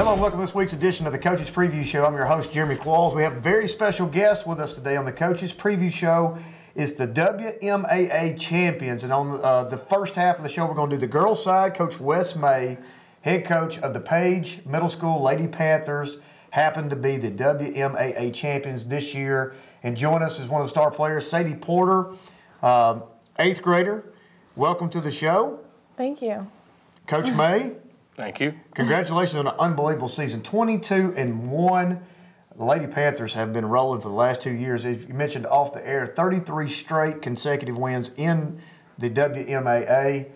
Hello and welcome to this week's edition of the Coaches Preview Show. I'm your host, Jeremy Qualls. We have a very special guest with us today on the Coaches Preview Show. It's the WMAA champions. And on the first half of the show, we're going to do the girls' side. Coach Wes May, head coach of the Page Middle School Lady Panthers, happened to be the WMAA champions this year. And join us is one of the star players, Sadie Porter, 8th grader. Welcome to the show. Thank you. Coach May. Thank you. Congratulations on an unbelievable season. 22-1. The Lady Panthers have been rolling for the last 2 years. As you mentioned off the air, 33 straight consecutive wins in the WMAA.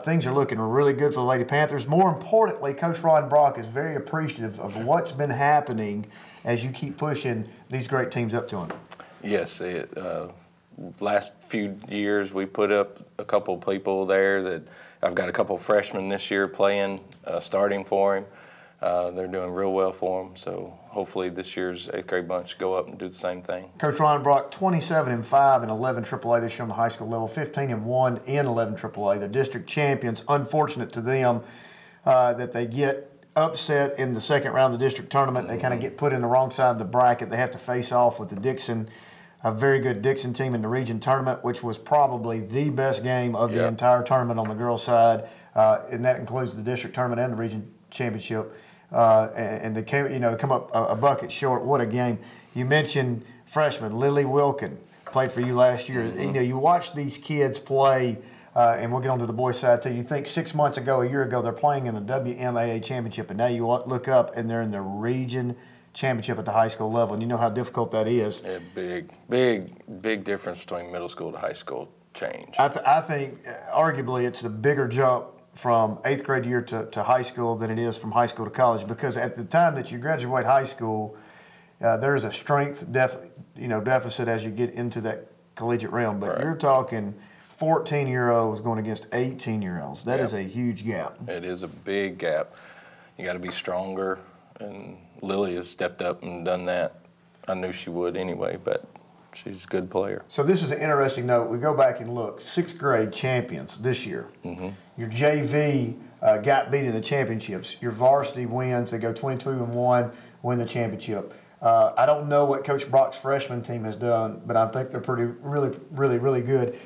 Things are looking really good for the Lady Panthers. More importantly, Coach Ron Brock is very appreciative of what's been happening as you keep pushing these great teams up to him. Yes, last few years we put up a couple of people there that I've got a couple of freshmen this year playing, starting for him. They're doing real well for him, so hopefully this year's 8th grade bunch go up and do the same thing. Coach Ron Brock, 27-5 in 11 AAA this year on the high school level, 15-1 in 11 AAA. The district champions. Unfortunate to them that they get upset in the second round of the district tournament. They kind of get put in the wrong side of the bracket. They have to face off with the Dixon, a very good Dixon team in the region tournament, which was probably the best game of the entire tournament on the girls' side, and that includes the district tournament and the region championship. And they came, come up a bucket short. What a game! You mentioned freshman Lily Wilkin played for you last year. You watch these kids play, and we'll get on to the boys' side too. You think 6 months ago, a year ago, they're playing in the WMAA championship, and now you look up and they're in the region championship at the high school level, and you know how difficult that is. Yeah, big difference between middle school to high school change. I think arguably it's a bigger jump from 8th grade year to high school than it is from high school to college, because at the time that you graduate high school, there is a strength deficit as you get into that collegiate realm. But you're talking 14-year-olds going against 18-year-olds. That is a huge gap. It is a big gap. You got to be stronger, and Lily has stepped up and done that. I knew she would anyway, but she's a good player. So this is an interesting note. We go back and look. 6th grade champions this year. Your JV got beat in the championships. Your varsity wins. They go 22-1, win the championship. I don't know what Coach Brock's freshman team has done, but I think they're really good.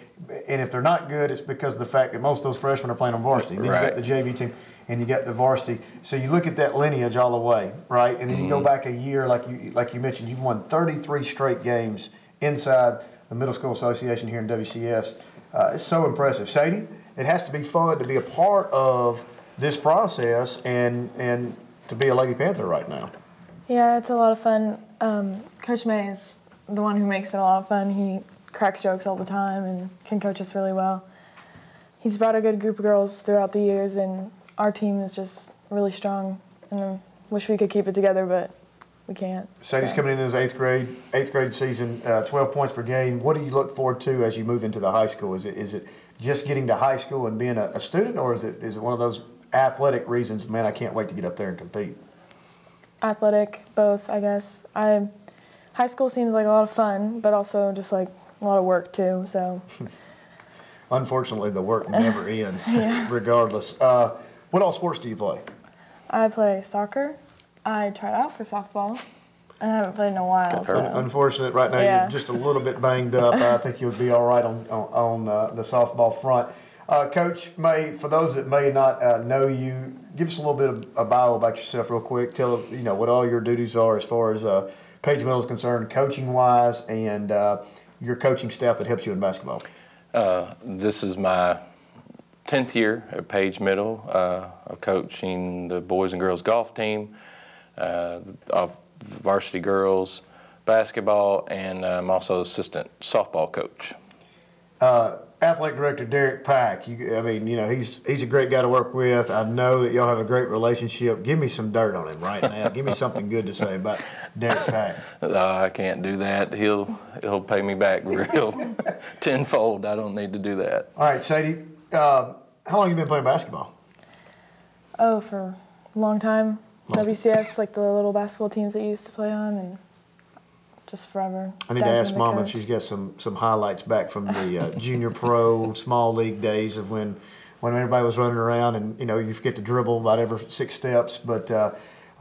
And if they're not good, it's because of the fact that most of those freshmen are playing on varsity. Then you got the JV team, and you got the varsity. So you look at that lineage all the way, right? And then you go back a year, like you mentioned, you've won 33 straight games inside the Middle School Association here in WCS. It's so impressive. Sadie, it has to be fun to be a part of this process and to be a Lady Panther right now. Yeah, it's a lot of fun. Coach May is the one who makes it a lot of fun. He cracks jokes all the time and can coach us really well. He's brought a good group of girls throughout the years, and our team is just really strong. And I wish we could keep it together, but we can't. Sadie's coming in as 8th grade season, 12 points per game. What do you look forward to as you move into the high school? Is it just getting to high school and being a student, or is it one of those athletic reasons, man, I can't wait to get up there and compete? Athletic, both, I guess. High school seems like a lot of fun, but also just like a lot of work too, so. Unfortunately, the work never ends, regardless. What all sports do you play? I play soccer. I tried out for softball, and I haven't played in a while. So. Unfortunate right now, you're just a little bit banged up. I think you'll be all right on the softball front. Coach May, for those that may not know you, give us a little bit of a bio about yourself real quick. Tell what all your duties are as far as Page Middle is concerned, coaching-wise, and your coaching staff that helps you in basketball. This is my 10th year at Page Middle, of coaching the boys and girls golf team, of varsity girls basketball, and I'm also assistant softball coach. Athletic director Derek Pack. He's a great guy to work with. I know that y'all have a great relationship. Give me some dirt on him right now. Give me something good to say about Derek Pack. I can't do that. He'll pay me back real tenfold. I don't need to do that. All right, Sadie. How long have you been playing basketball? Oh, for a long time. WCS, like the little basketball teams that you used to play on, and just forever. I need to ask Mom if she's got some highlights back from the junior pro, small league days of when everybody was running around and, you forget to dribble about every 6 steps. But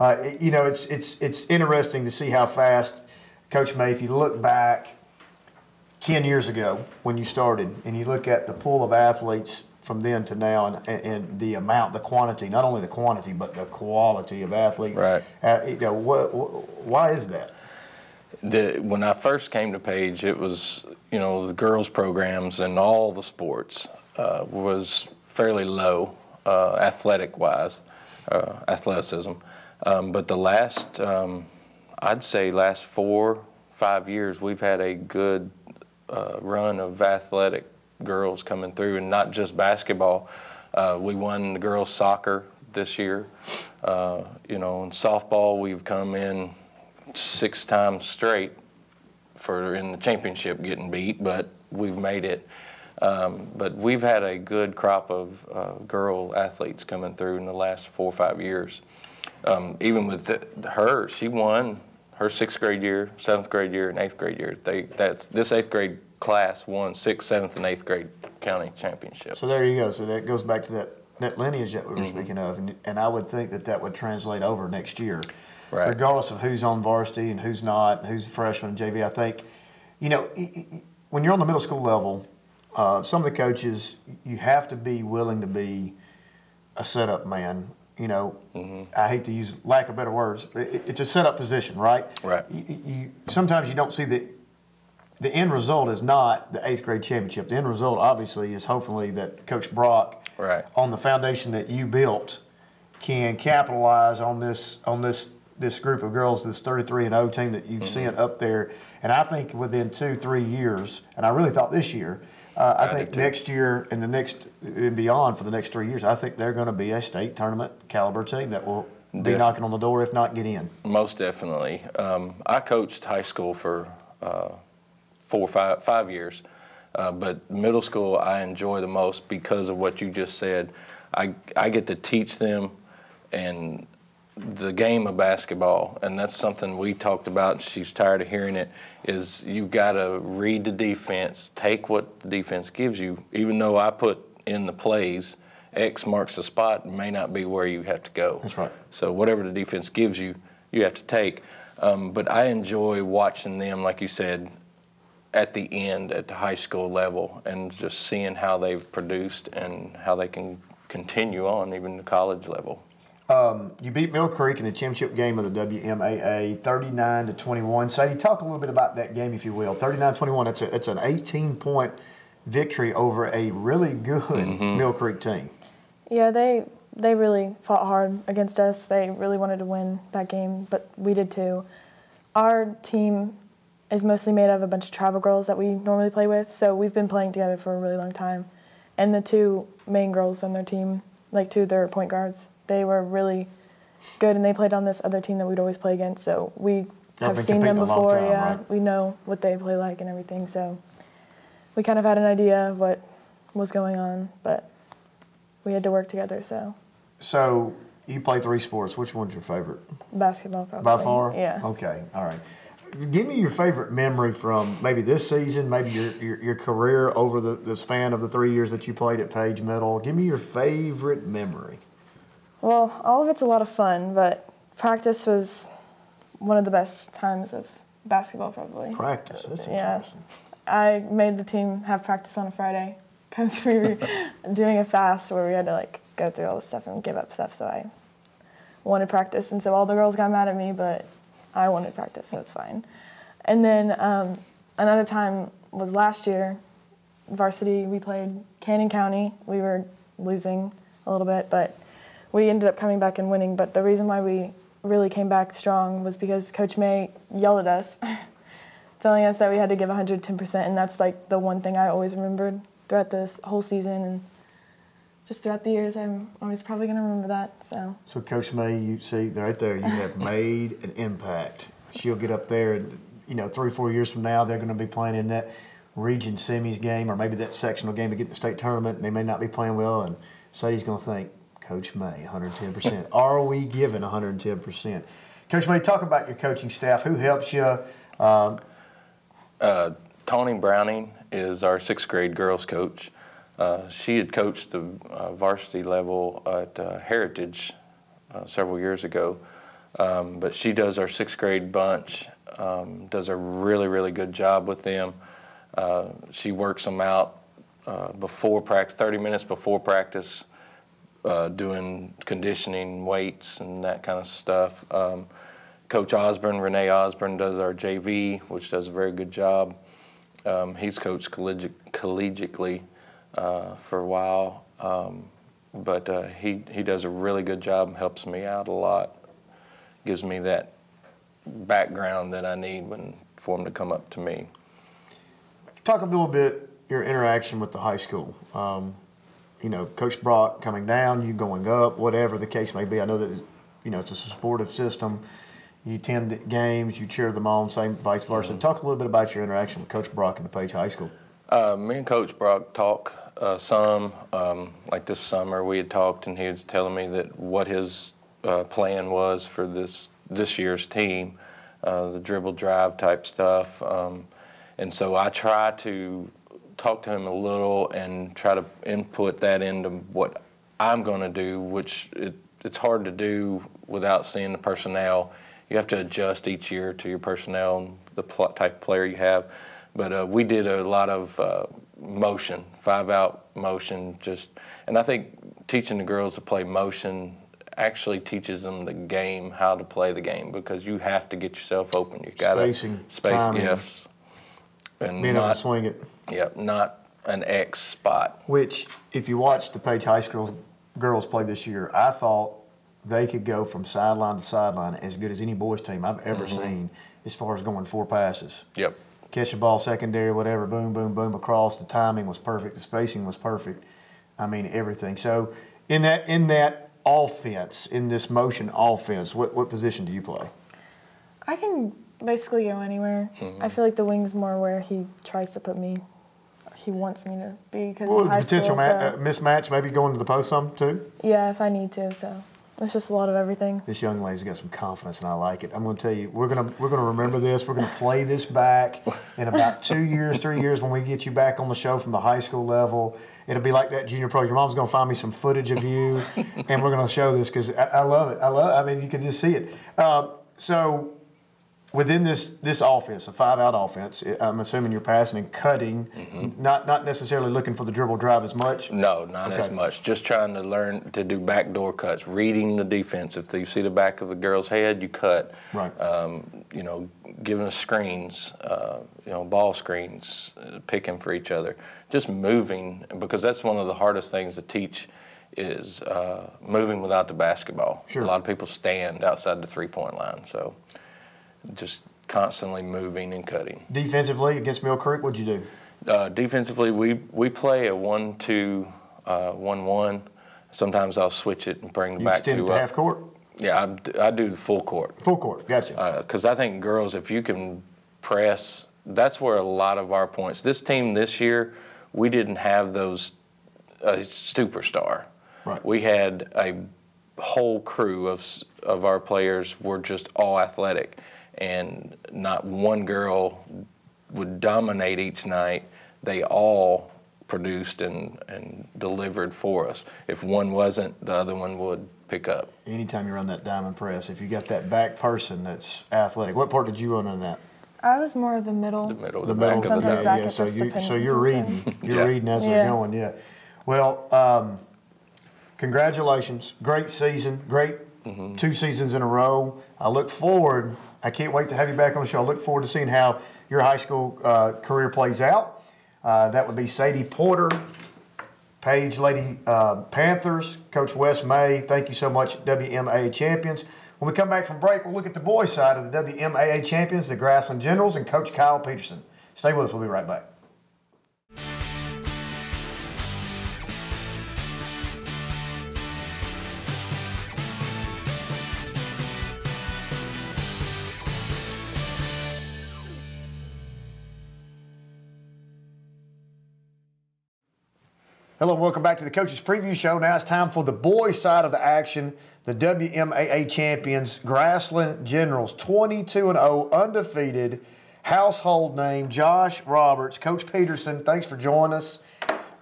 You know, it's interesting to see how fast, Coach May, if you look back 10 years ago when you started and you look at the pool of athletes from then to now and the amount, the quantity, not only the quantity, but the quality of athlete. Right. You know, why is that? When I first came to Page, it was, you know, the girls' programs and all the sports was fairly low athletic-wise, athleticism. But the last, I'd say last 4-5 years, we've had a good run of athletic girls coming through, and not just basketball. We won the girls soccer this year. You know, in softball, we've come in 6 times straight in the championship getting beat, but we've made it. But we've had a good crop of girl athletes coming through in the last 4 or 5 years. Even with her, she won her 6th grade year, 7th grade year, and 8th grade year. This 8th grade class won 6th, 7th, and 8th grade county championships. So there you go. So that goes back to that lineage that we were speaking of, and I would think that would translate over next year, right, regardless of who's on varsity and who's not, who's freshman, JV. I think, you know, when you're on the middle school level, some of the coaches, you have to be willing to be a setup man. You know, I hate to use lack of better words. It's a setup position, right? Right. Sometimes you don't see the end result is not the 8th grade championship. The end result, obviously, is hopefully that Coach Brock, right, on the foundation that you built, can capitalize on this group of girls, this 33-0 team that you've sent up there. And I think within 2-3 years, and I really thought this year, I think next year and the next and beyond for the next 3 years, I think they're going to be a state tournament caliber team that will be knocking on the door, if not get in. Most definitely. I coached high school for 5 years, but middle school I enjoy the most because of what you just said. I get to teach them and the game of basketball, and that's something we talked about, and she's tired of hearing it, is you got to read the defense, take what the defense gives you. Even though I put in the plays, X marks the spot, may not be where you have to go. That's right. So whatever the defense gives you, you have to take. But I enjoy watching them, like you said, at the end, at the high school level, and just seeing how they've produced and how they can continue on even the college level. You beat Mill Creek in the championship game of the WMAA, 39-21. Sadie, talk a little bit about that game, if you will. 39-21. It's an 18-point victory over a really good Mill Creek team. Yeah, they really fought hard against us. They really wanted to win that game, but we did too. Our team is mostly made of a bunch of travel girls that we normally play with, so we've been playing together for a really long time. And the 2 main girls on their team, like 2 of their point guards, they were really good, and they played on this other team that we'd always play against. So we have seen them before. Right? We know what they play like and everything. So we kind of had an idea of what was going on, but we had to work together. So you play 3 sports. Which one's your favorite? Basketball, probably. By far? Yeah. Okay. All right. Give me your favorite memory from maybe this season, maybe your career over the span of the 3 years that you played at Page Middle. Give me your favorite memory. Well, all of it's a lot of fun, but practice was one of the best times of basketball, probably. Practice, that's yeah. interesting. I made the team have practice on a Friday because we were doing a fast where we had to go through all this stuff and give up stuff, so I wanted practice. And so all the girls got mad at me, but I wanted practice, so it's fine. And then another time was last year, varsity, we played Canyon County. We were losing a little bit, but we ended up coming back and winning. But the reason why we really came back strong was because Coach May yelled at us, telling us that we had to give 110%, and that's the one thing I always remembered throughout this whole season, and just throughout the years, I'm always probably going to remember that. So Coach May, you see right there, you have made an impact. She'll get up there, and 3 or 4 years from now, they're going to be playing in that region semis game, or maybe that sectional game to get in the state tournament, and they may not be playing well, and Sadie's going to think, Coach May, 110%. Are we giving 110%? Coach May, talk about your coaching staff. Who helps you? Tony Browning is our 6th grade girls coach. She had coached the varsity level at Heritage several years ago. But she does our 6th grade bunch, does a really, really good job with them. She works them out before practice, 30 minutes before practice, doing conditioning, weights, and that kind of stuff. Coach Osborne, Renee Osborne, does our JV, which does a very good job. He's coached collegiately for a while, but he does a really good job and helps me out a lot. Gives me that background that I need for him to come up to me. Talk a little bit your interaction with the high school. You know, Coach Brock coming down, you going up, whatever the case may be. I know that, you know, it's a supportive system. You attend games, you cheer them on, same vice versa. Talk a little bit about your interaction with Coach Brock in DePage High School. Me and Coach Brock talk some. Like this summer, we had talked, and he was telling me that what his plan was for this year's team, the dribble drive type stuff. And so I try to talk to him a little and try to input that into what I'm going to do, which it's hard to do without seeing the personnel. You have to adjust each year to your personnel and the type of player you have. But we did a lot of motion, 5-out motion, and I think teaching the girls to play motion actually teaches them the game, how to play the game, because you have to get yourself open. You got spacing, timing, yes, and being able to swing it. Yep, not an X spot. Which, if you watch DePage High School girls play this year, I thought they could go from sideline to sideline as good as any boys team I've ever seen, as far as going 4 passes. Yep. Catch the ball secondary, whatever, boom, boom, boom, across. The timing was perfect. The spacing was perfect. I mean, everything. So in that offense, in this motion offense, what position do you play? I can basically go anywhere. I feel like the wing's more where he tries to put me. He wants me to be, because in high potential school, so, mismatch, maybe going to the post some too? yeah, if I need to. So it's just a lot of everything. This young lady's got some confidence, and I like it. I'm going to tell you, we're going to remember this. We're going to play this back in about 2 years, 3 years, when we get you back on the show from the high school level. It'll be like that junior pro. Your mom's going to find me some footage of you, and we're going to show this, because I love it. I mean, you can just see it. So within this offense, a 5-out offense, I'm assuming you're passing and cutting, not necessarily looking for the dribble drive as much? No, not as much. Just trying to learn to do backdoor cuts, reading the defense. If you see the back of the girl's head, you cut. Right. You know, giving us screens, you know, ball screens, picking for each other. Just moving, because that's one of the hardest things to teach is moving without the basketball. Sure. A lot of people stand outside the three-point line, so just constantly moving and cutting. Defensively against Mill Creek, what'd you do? Defensively, we play a 1-2, 1-1. Sometimes I'll switch it and bring the back two up. You extend to half court? Yeah, I do the full court. Full court, gotcha. Because I think girls, if you can press, that's where a lot of our points. This team this year, we didn't have those superstar. Right. We had a whole crew of our players were just all athletic, and not one girl would dominate each night. They all produced and delivered for us. If one wasn't, the other one would pick up. Anytime you run that diamond press, if you got that back person that's athletic, what part did you run in that? I was more the middle. The middle, The back middle, of the sometimes net. back yeah. at So the you're reading, reading as they're going, yeah. Well, congratulations, great season, great 2 seasons in a row. I look forward. I can't wait to have you back on the show. I look forward to seeing how your high school career plays out. That would be Sadie Porter, Page Lady Panthers, Coach Wes May. Thank you so much, WMAA champions. When we come back from break, we'll look at the boys' side of the WMAA champions, the Grassland Generals, and Coach Kyle Peterson. Stay with us. We'll be right back. Hello and welcome back to the Coach's Preview Show. Now it's time for the boys' side of the action. The WMAA champions, Grassland Generals, 22-0, undefeated, household name, Josh Roberts. Coach Peterson, thanks for joining us.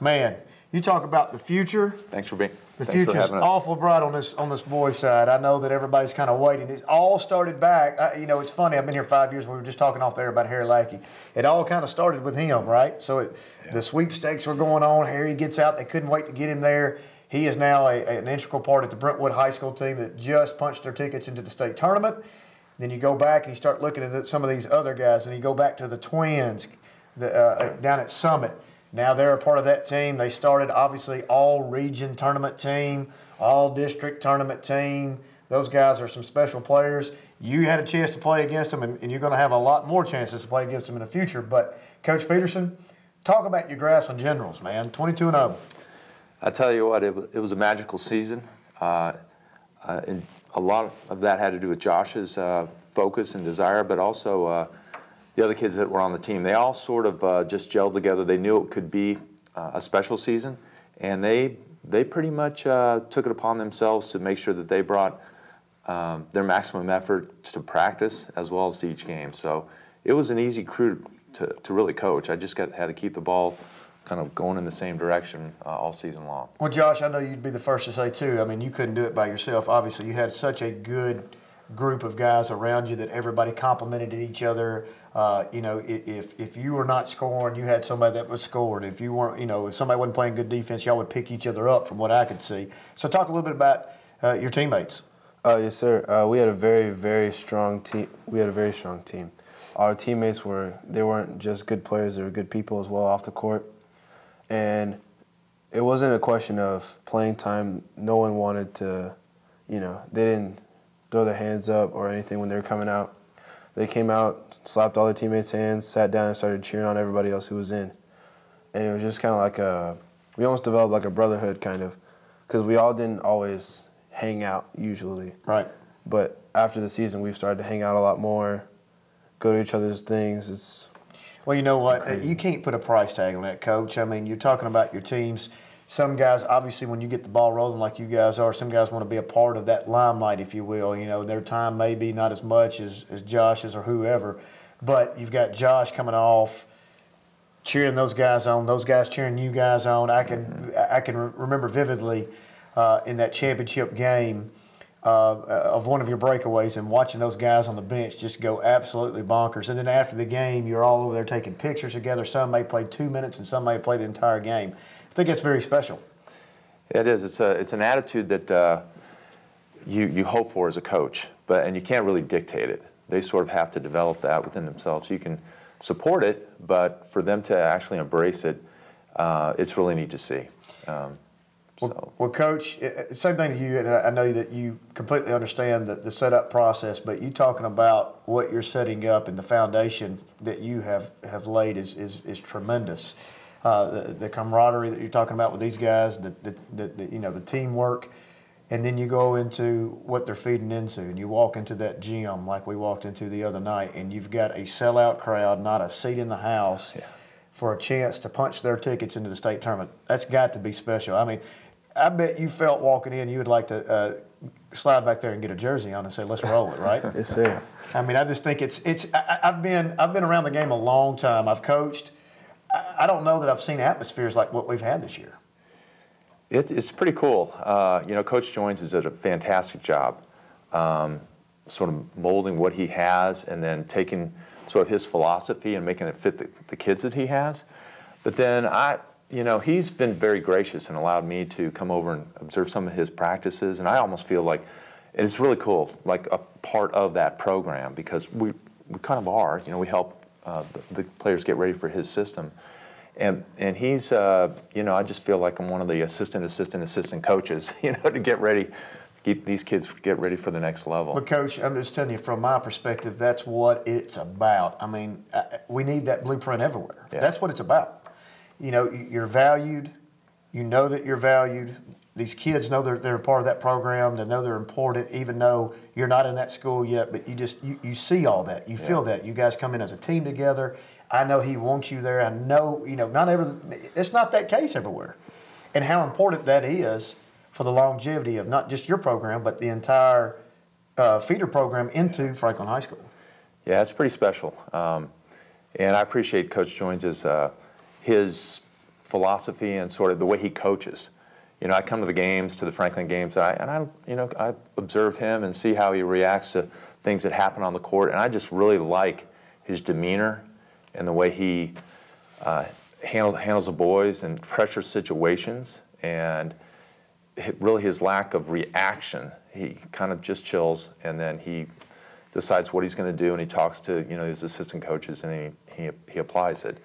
Man, you talk about the future. Thanks for being. The Thanks for future's having us. awful bright on this boys' side. I know that everybody's kind of waiting. It all started back. You know, it's funny. I've been here 5 years. We were just talking off there about Harry Lackey. It all kind of started with him, right? So the sweepstakes were going on. Harry gets out. They couldn't wait to get him there. He is now an integral part of the Brentwood High School team that just punched their tickets into the state tournament. Then you go back and you start looking at some of these other guys, and you go back to the twins down at Summit. Now they're a part of that team. They started, obviously, all-region tournament team, all-district tournament team. Those guys are some special players. You had a chance to play against them, and you're going to have a lot more chances to play against them in the future. But, Coach Peterson, talk about your Grassland Generals, man, 22-0. I tell you what, it was a magical season. And a lot of that had to do with Josh's focus and desire, but also the other kids that were on the team. They all sort of just gelled together. They knew it could be a special season, and they pretty much took it upon themselves to make sure that they brought their maximum effort to practice as well as to each game. So it was an easy crew to really coach. I just had to keep the ball kind of going in the same direction all season long. Well, Josh, I know you'd be the first to say, too, I mean, you couldn't do it by yourself. Obviously, you had such a good group of guys around you that everybody complimented each other. You know, if you were not scoring, you had somebody that was scored. If you weren't, you know, if somebody wasn't playing good defense, y'all would pick each other up from what I could see. So talk a little bit about your teammates. Yes, sir. We had a very, very strong team. Our teammates they weren't just good players, they were good people as well off the court. And it wasn't a question of playing time. No one wanted to, you know, they didn't throw their hands up or anything when they were coming out. They came out, slapped all their teammates' hands, sat down and started cheering on everybody else who was in. And it was just kind of like we almost developed like a brotherhood kind of, because we all didn't always hang out usually. Right. But after the season, we've started to hang out a lot more, go to each other's things. Well, you know what? You can't put a price tag on that, Coach. I mean, you're talking about your teams. Some guys, obviously, when you get the ball rolling like you guys are, some guys want to be a part of that limelight, if you will. You know, their time may be not as much as Josh's or whoever, but you've got Josh coming off, cheering those guys on, those guys cheering you guys on. I can remember vividly in that championship game of one of your breakaways and watching those guys on the bench just go absolutely bonkers. And then after the game, you're all over there taking pictures together. Some may play 2 minutes and some may play the entire game. I think it's very special. It is. It's an attitude that you hope for as a coach, and you can't really dictate it. They sort of have to develop that within themselves. You can support it, but for them to actually embrace it, it's really neat to see. Well, Coach, same thing to you, and I know that you completely understand the setup process, but you talking about what you're setting up and the foundation that you have laid is tremendous. The camaraderie that you're talking about with these guys, the teamwork, and then you go into what they're feeding into, and you walk into that gym like we walked into the other night, and you've got a sellout crowd, not a seat in the house, for a chance to punch their tickets into the state tournament. That's got to be special. I mean, I bet you felt walking in you would like to slide back there and get a jersey on and say, let's roll it, right? Yes, sir. I mean, I just think I've been around the game a long time. I've coached. I don't know that I've seen atmospheres like what we've had this year. It's pretty cool. You know, Coach Joins has done a fantastic job sort of molding what he has and then taking sort of his philosophy and making it fit the kids that he has. But then you know, he's been very gracious and allowed me to come over and observe some of his practices, and I almost feel like it's really cool, like a part of that program, because we kind of are. You know, we help the players get ready for his system, and he's you know, I just feel like I'm one of the assistant coaches, you know, to get ready, keep these kids get ready for the next level. But Coach, I'm just telling you from my perspective, that's what it's about. I mean, we need that blueprint everywhere. Yeah. That's what it's about. You know, you're valued. You know that you're valued. These kids know they're a part of that program. They know they're important, even though you're not in that school yet. But you see all that. You feel that. You guys come in as a team together. I know he wants you there. I know, you know, it's not that case everywhere. And how important that is for the longevity of not just your program, but the entire feeder program into Franklin High School. Yeah, it's pretty special. And I appreciate Coach Joins' his philosophy and sort of the way he coaches. you know, I come to the games, to the Franklin games, and I observe him and see how he reacts to things that happen on the court, and I just really like his demeanor and the way he handles the boys in pressure situations, and really his lack of reaction. He kind of just chills, and then he decides what he's going to do, and he talks to, you know, his assistant coaches, and he applies it.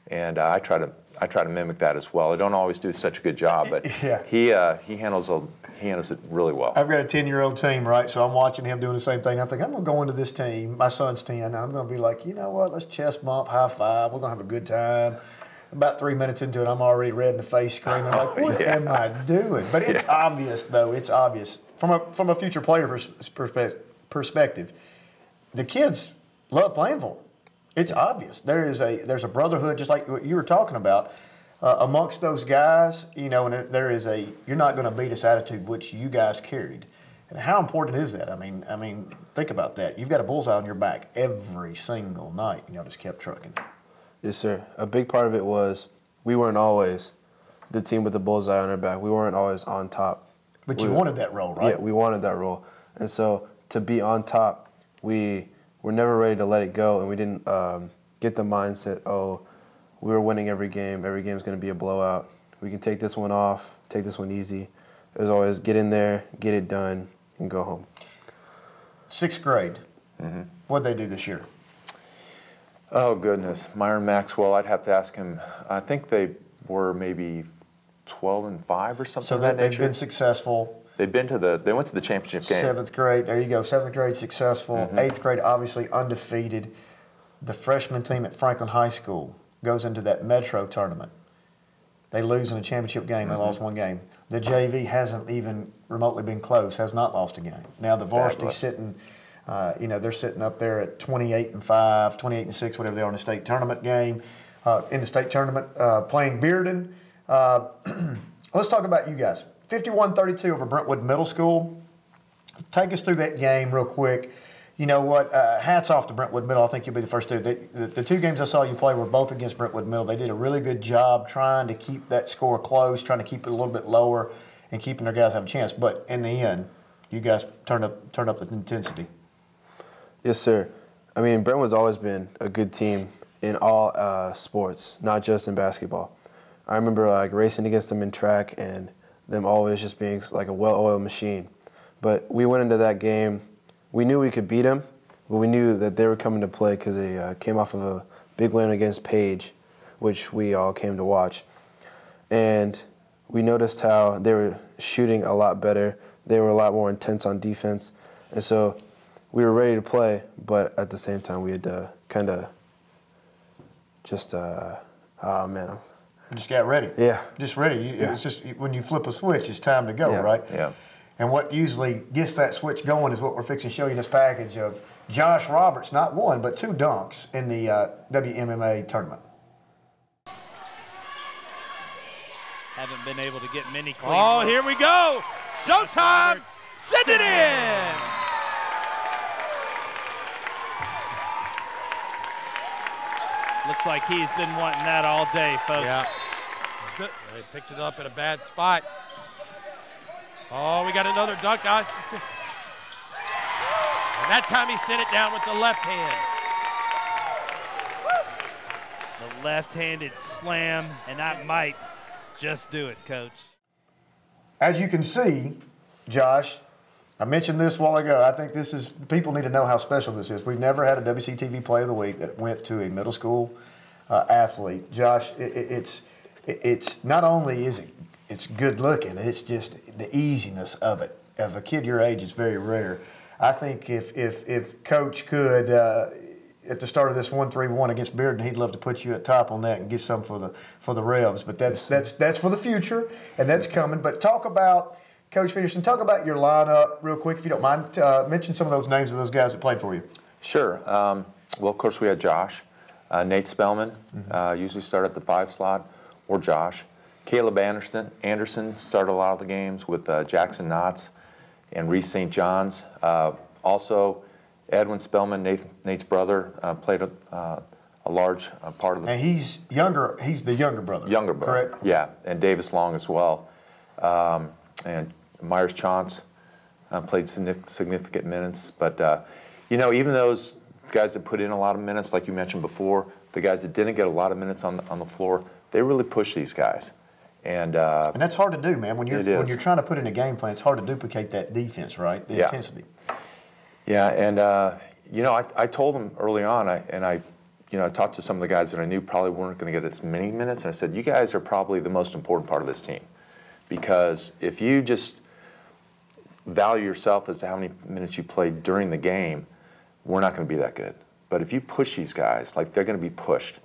And I try to mimic that as well. I don't always do such a good job, but yeah. he handles it really well. I've got a 10-year-old team, right? So I'm watching him doing the same thing. I'm thinking, I'm going to go into this team. My son's 10, and I'm going to be like, you know what? Let's chest bump, high five. We're going to have a good time. About 3 minutes into it, I'm already red in the face, screaming like, "What am I doing?" But it's obvious, though. It's obvious from a future player perspective. The kids love playing for him. It's obvious. There's a brotherhood, just like what you were talking about, amongst those guys. You know, and there is a "you're not going to beat us" attitude, which you guys carried. And how important is that? I mean, think about that. You've got a bullseye on your back every single night, and y'all just kept trucking. Yes, sir. A big part of it was we weren't always the team with the bullseye on our back. We weren't always on top. But you wanted that role, right? Yeah, we wanted that role. And so to be on top, we were never ready to let it go, and we didn't get the mindset, oh, we were winning every game's going to be a blowout. We can take this one off, take this one easy. It was always get in there, get it done, and go home. 6th grade. Mm-hmm. What'd they do this year? Oh, goodness. Myron Maxwell, I'd have to ask him. I think they were maybe 12-5 or something. So they've been successful. They went to the championship game. 7th grade, there you go. 7th grade successful. Mm-hmm. 8th grade obviously undefeated. The freshman team at Franklin High School goes into that Metro tournament. They lose in a championship game. Mm-hmm. They lost one game. The JV hasn't even remotely been close. Has not lost a game. Now the varsity's sitting. They're sitting up there at 28-5, 28-6, whatever they are in the state tournament game. In the state tournament, playing Bearden. Let's talk about you guys. 51-32 over Brentwood Middle School. Take us through that game real quick. You know what? Hats off to Brentwood Middle. I think you'll be the first to. The 2 games I saw you play were both against Brentwood Middle. They did a really good job trying to keep that score close, trying to keep it a little bit lower, and keeping their guys have a chance. But in the end, you guys turned up the intensity. Yes, sir. I mean, Brentwood's always been a good team in all sports, not just in basketball. I remember like racing against them in track and them always just being like a well-oiled machine. But we went into that game, we knew we could beat them, but we knew that they were coming to play because they came off of a big win against Page, which we all came to watch. And we noticed how they were shooting a lot better. They were a lot more intense on defense. And so we were ready to play, but at the same time, we had kind of just, Just got ready. Yeah. Just ready. It's just when you flip a switch, it's time to go, right? Yeah. And what usually gets that switch going is what we're fixing to show you in this package of Josh Roberts, not 1, but 2 dunks in the WMAA tournament. Haven't been able to get many clean. Oh, here we go. Showtime. Send it in. Looks like he's been wanting that all day, folks. Yeah. Good. They picked it up in a bad spot. Oh, we got another dunk. And that time he sent it down with the left hand. The left-handed slam, and that might just do it, Coach. As you can see, Josh, I mentioned this a while ago. I think people need to know how special this is. We've never had a WCTV Play of the Week that went to a middle school athlete. Josh, it's not only is it's good looking, it's just the easiness of it. Of a kid your age, it's very rare. I think if Coach could, at the start of this 1-3-1 against Bearden, he'd love to put you at top on that and get some for the Rebs. But that's for the future, and that's coming. But talk about, Coach Peterson, talk about your lineup real quick, if you don't mind. Mention some of those names of those guys that played for you. Sure. Well, of course, we had Josh. Nate Spellman usually started at the 5 slot, or Josh. Caleb Anderson started a lot of the games with Jackson Knotts and Reese St. John's. Also, Edwin Spellman, Nate's brother, played a large part of the. And he's younger. He's the younger brother. Younger brother. Correct. Yeah, and Davis Long as well. and Myers Chance played significant minutes. But, you know, even those guys that put in a lot of minutes, like you mentioned before, the guys that didn't get a lot of minutes on the floor, they really push these guys. And that's hard to do, man. When you're trying to put in a game plan, it's hard to duplicate that defense, right? The intensity. Yeah, and you know, I told them early on, I talked to some of the guys that I knew probably weren't going to get as many minutes, and I said, you guys are probably the most important part of this team, because if you just value yourself as to how many minutes you played during the game, we're not going to be that good. But if you push these guys like they're going to be pushed,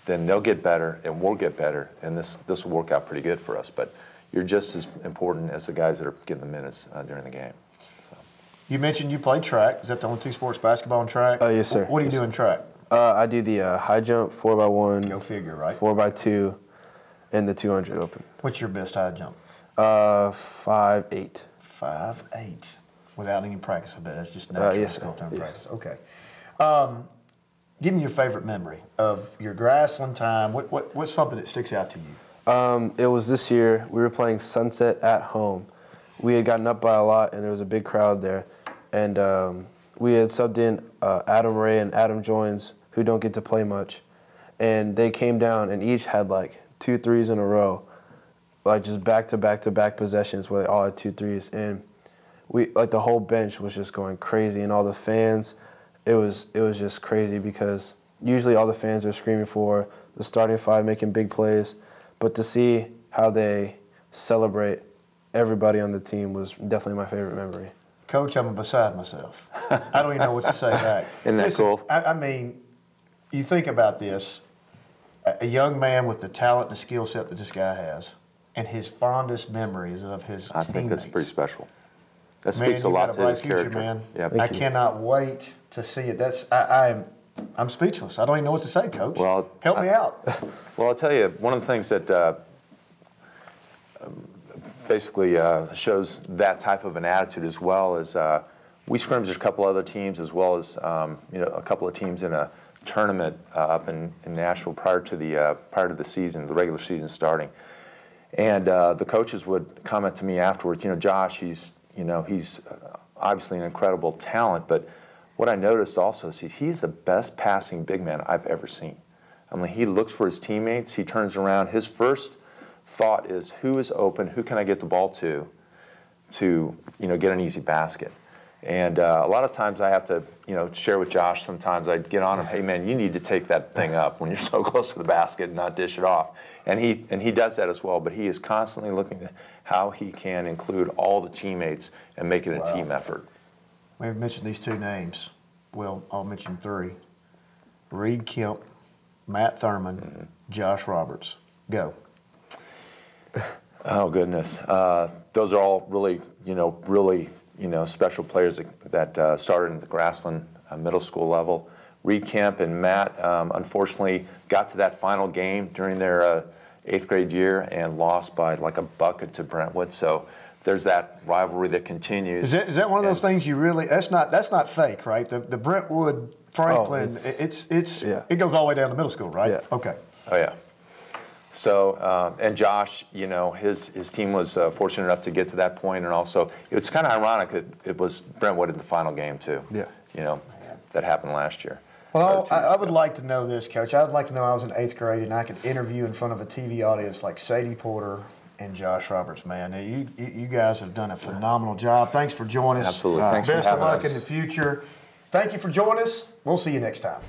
then they'll get better and we'll get better, and this will work out pretty good for us. But you're just as important as the guys that are getting the minutes during the game. So. You mentioned you played track. Is that the only two sports, basketball and track? Yes, sir. What do you do in track? I do the high jump, 4x1. Go figure, right? 4x2, and the 200 open. What's your best high jump? 5'8". 5'8". Without any practice, I bet. That's just natural. Yes, sir. Practice. Okay. Give me your favorite memory of your grassland time. What's something that sticks out to you? It was this year. We were playing Sunset at home. We had gotten up by a lot, and there was a big crowd there. And we had subbed in Adam Ray and Adam Joins, who don't get to play much. And they came down and each had like 2 threes in a row, like just back-to-back-to-back possessions where they all had 2 threes. And the whole bench was just going crazy, and all the fans, it was just crazy, because usually all the fans are screaming for the starting five making big plays, but to see how they celebrate everybody on the team was definitely my favorite memory. Coach, I'm beside myself. I don't even know what to say back. Isn't that cool? I mean, you think about this, a young man with the talent and the skill set that this guy has, and his fondest memories of his teammates. I think that's pretty special. That speaks a lot to his character. Man. Yep. I cannot wait to see it. I'm speechless. I don't even know what to say, Coach. Well, help me out. Well, I'll tell you, one of the things that basically shows that type of an attitude as well is we scrimmaged a couple other teams, as well as a couple of teams in a tournament up in Nashville prior to the season, the regular season starting. And the coaches would comment to me afterwards, Josh, he's obviously an incredible talent, but what I noticed also is he's the best passing big man I've ever seen. I mean, he looks for his teammates, he turns around, his first thought is, who is open, who can I get the ball to get an easy basket. And a lot of times I have to, share with Josh, sometimes I get on him, hey man, you need to take that thing up when you're so close to the basket and not dish it off. And he does that as well, but he is constantly looking at how he can include all the teammates and make it a team effort. We've mentioned these 2 names. Well, I'll mention 3. Reed Kemp, Matt Thurman, Josh Roberts. Go. Oh, goodness. Those are all really special players that started at the Grassland middle school level. Reed Kemp and Matt, unfortunately, got to that final game during their 8th grade year and lost by like a bucket to Brentwood. So there's that rivalry that continues. Is that one of those things you really? That's not fake, right? The Brentwood Franklin. It goes all the way down to middle school, right? Yeah. Okay. Oh yeah. So and Josh, his team was fortunate enough to get to that point, and also it's kind of ironic that it was Brentwood in the final game too. Yeah. That happened last year. Well, I would like to know this, Coach. I would like to know I was in 8th grade and I could interview in front of a TV audience like Sadie Porter and Josh Roberts. Man, you guys have done a phenomenal job. Thanks for joining us. Absolutely. Thanks for having us. Best of luck in the future. Thank you for joining us. We'll see you next time.